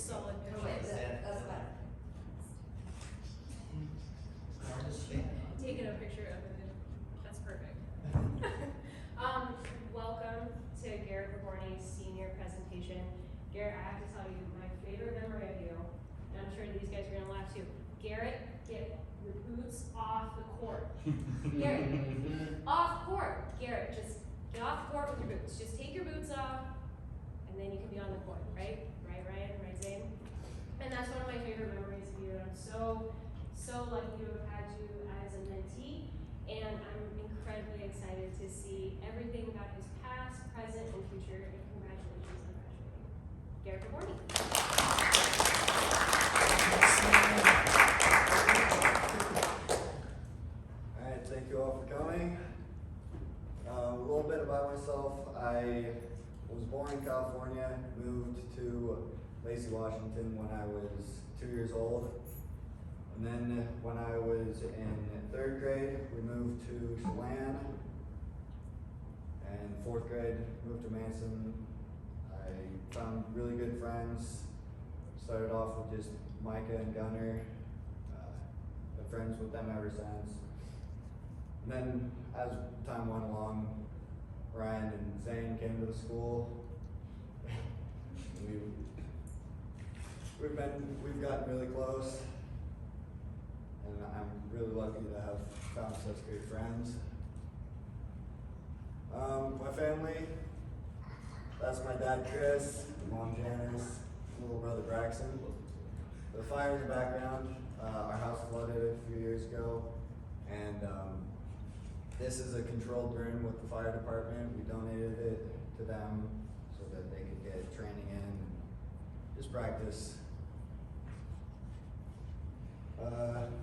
solid Oh, wait, pictures. that's better. Taking a picture of it, that's perfect. Welcome to Garret Vyborny's senior presentation. Garret, I have to tell you, my favorite memory of you, and I'm sure these guys are gonna laugh too. Garret, get your boots off the court. Garret, off court. Garret, just get off the court with your boots. Just take your boots off, and then you can be on the court, right? Right, Ryan? Right, Zane? And that's one of my favorite memories of you. I'm so lucky to have had you as a mentee, and I'm incredibly excited to see everything about his past, present, and future, and congratulations on graduating. Garret Vyborny. Alright, thank you all for coming. A little bit about myself. I was born in California, moved to Lacey, Washington when I was 2 years old. And then when I was in 3rd grade, we moved to Chelan. And 4th grade, moved to Manson. I found really good friends. Started off with just Micah and Gunner. Been friends with them ever since. And then as time went along, Ryan and Zane came to the school. We've gotten really close. And I'm really lucky to have found such great friends. My family, that's my dad Chris, mom Janice, little brother Braxton. The fire in the background, our house flooded a few years ago, and this is a controlled burn with the fire department. We donated it to them so that they could get training in and just practice.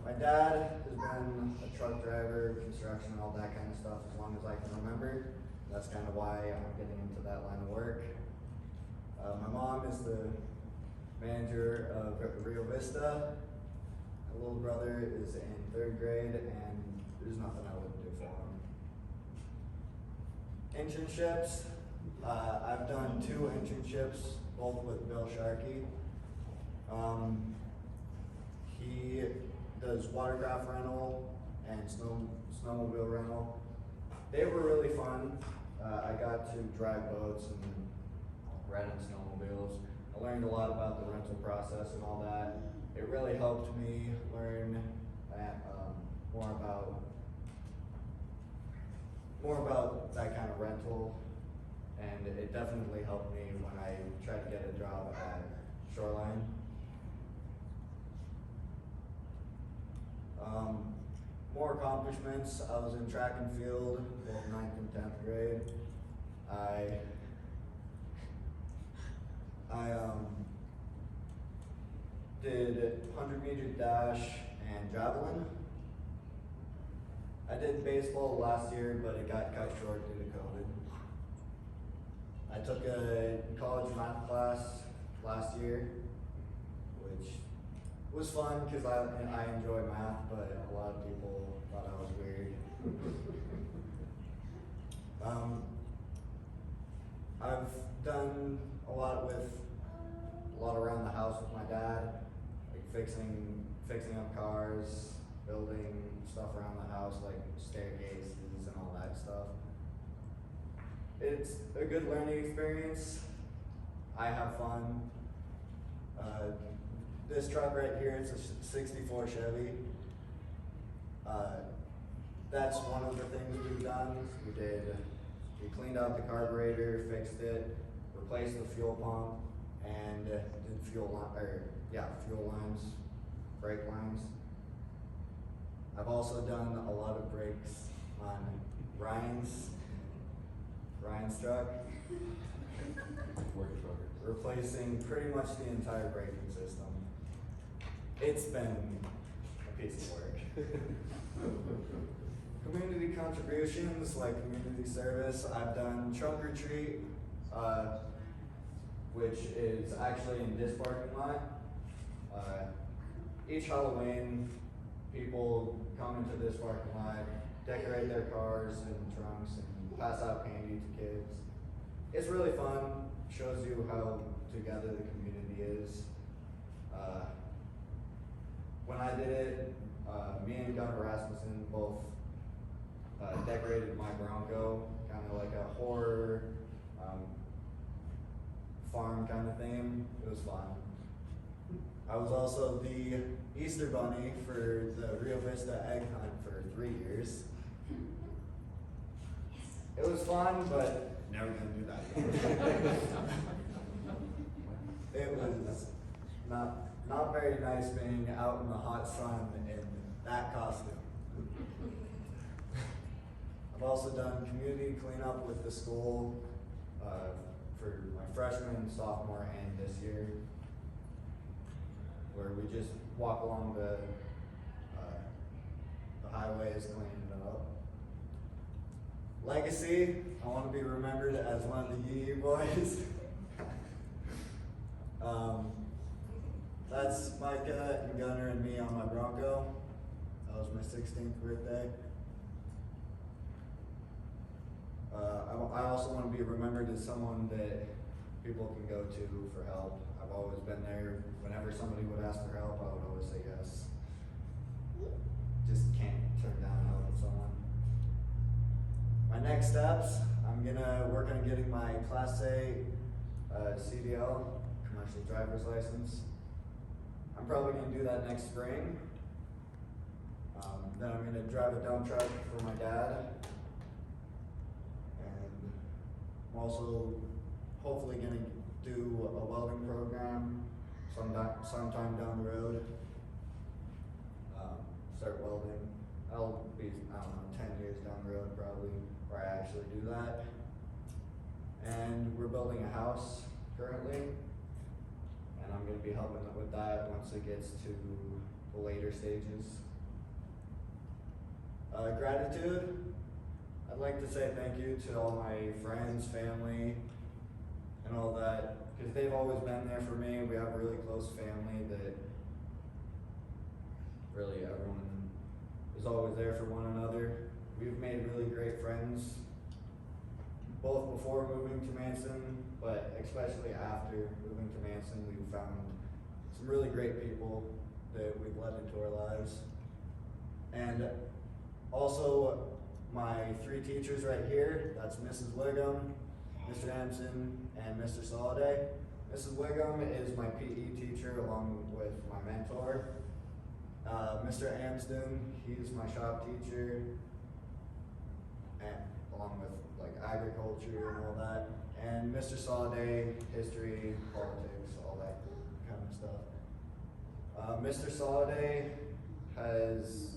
My dad has been a truck driver, construction, all that kind of stuff as long as I can remember. That's kind of why I'm getting into that line of work. My mom is the manager of Rio Vista. My little brother is in 3rd grade, and there's nothing I wouldn't do for him. Internships. I've done 2 internships, both with Bill Sharkey. He does watercraft rental and snowmobile rental. They were really fun. I got to drive boats and ride on snowmobiles. I learned a lot about the rental process and all that. It really helped me learn more about that kind of rental, and it definitely helped me when I tried to get a job at Shoreline. More accomplishments. I was in track and field both 9th and 10th grade. I did 100-meter dash and javelin. I did baseball last year, but it got cut short due to COVID. I took a college math class last year, which was fun because I enjoy math, but a lot of people thought I was weird. I've done a lot around the house with my dad, like fixing up cars, building stuff around the house, like staircases and all that stuff. It's a good learning experience. I have fun. This truck right here, it's a 64 Chevy. That's one of the things we've done. We cleaned out the carburetor, fixed it, replaced the fuel pump, and did fuel lines, brake lines. I've also done a lot of brakes on Ryan's truck. Replacing pretty much the entire braking system. It's been a piece of work. Community contributions, like community service. I've done trunk or treat, which is actually in this parking lot. Each Halloween, people come into this parking lot, decorate their cars and trunks, and pass out candy to kids. It's really fun. Shows you how together the community is. When I did it, me and Gunnar Rasmussen both decorated my Bronco, kind of like a horror farm kind of theme. It was fun. I was also the Easter Bunny for the Rio Vista Egg Hunt for 3 years. It was fun, but never gonna do that again. It was not very nice being out in the hot sun in that costume. I've also done community cleanup with the school for my freshman, sophomore, and this year, where we just walk along the highways cleaning it up. Legacy, I want to be remembered as one of the Yee boys. That's Micah and Gunnar and me on my Bronco. That was my 16th birthday. I also want to be remembered as someone that people can go to for help. I've always been there. Whenever somebody would ask for help, I would always say yes. Just can't turn down helping someone. My next steps, I'm gonna work on getting my Class A CDL, commercial driver's license. I'm probably gonna do that next spring. Then I'm gonna drive a dump truck for my dad. And I'm also hopefully gonna do a welding program sometime down the road. Start welding. I'll be, I don't know, 10 years down the road probably, where I actually do that. And we're building a house currently, and I'm gonna be helping with that once it gets to the later stages. Gratitude. I'd like to say thank you to all my friends, family, and all that, because they've always been there for me. We have a really close family that really everyone is always there for one another. We've made really great friends, both before moving to Manson, but especially after moving to Manson. We've found some really great people that we've let into our lives. And also, my 3 teachers right here, that's Mrs. Wiggum, Mr. Amson, and Mr. Soliday. Mrs. Wiggum is my PE teacher along with my mentor. Mr. Amsden, he's my shop teacher, and along with like agriculture and all that. And Mr. Soliday, history, politics, all that kind of stuff. Mr. Soliday has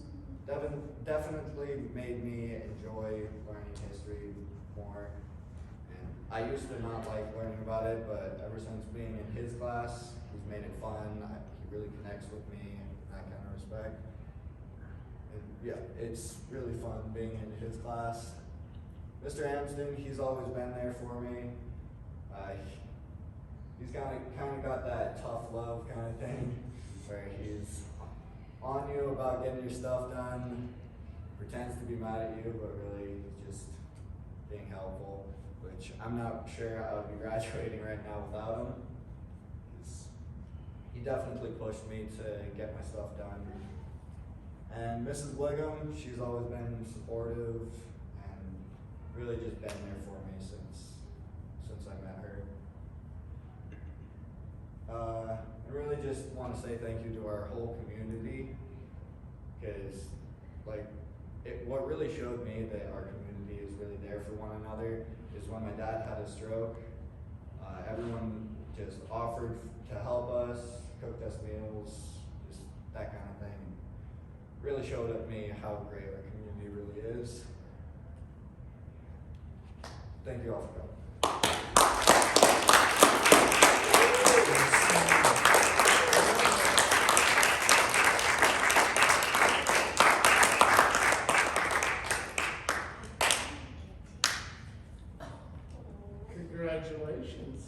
definitely made me enjoy learning history more. And I used to not like learning about it, but ever since being in his class, he's made it fun. He really connects with me in that kind of respect. And yeah, it's really fun being in his class. Mr. Amsden, he's always been there for me. He's kind of got that tough love kind of thing, where he's on you about getting your stuff done, pretends to be mad at you, but really just being helpful, which I'm not sure I would be graduating right now without him. He definitely pushed me to get my stuff done. And Mrs. Wiggum, she's always been supportive and really just been there for me since I met her. I really just want to say thank you to our whole community, because what really showed me that our community is really there for one another is when my dad had a stroke. Everyone just offered to help us, cooked us meals, just that kind of thing. Really showed me how great our community really is. Thank you all for coming. Congratulations.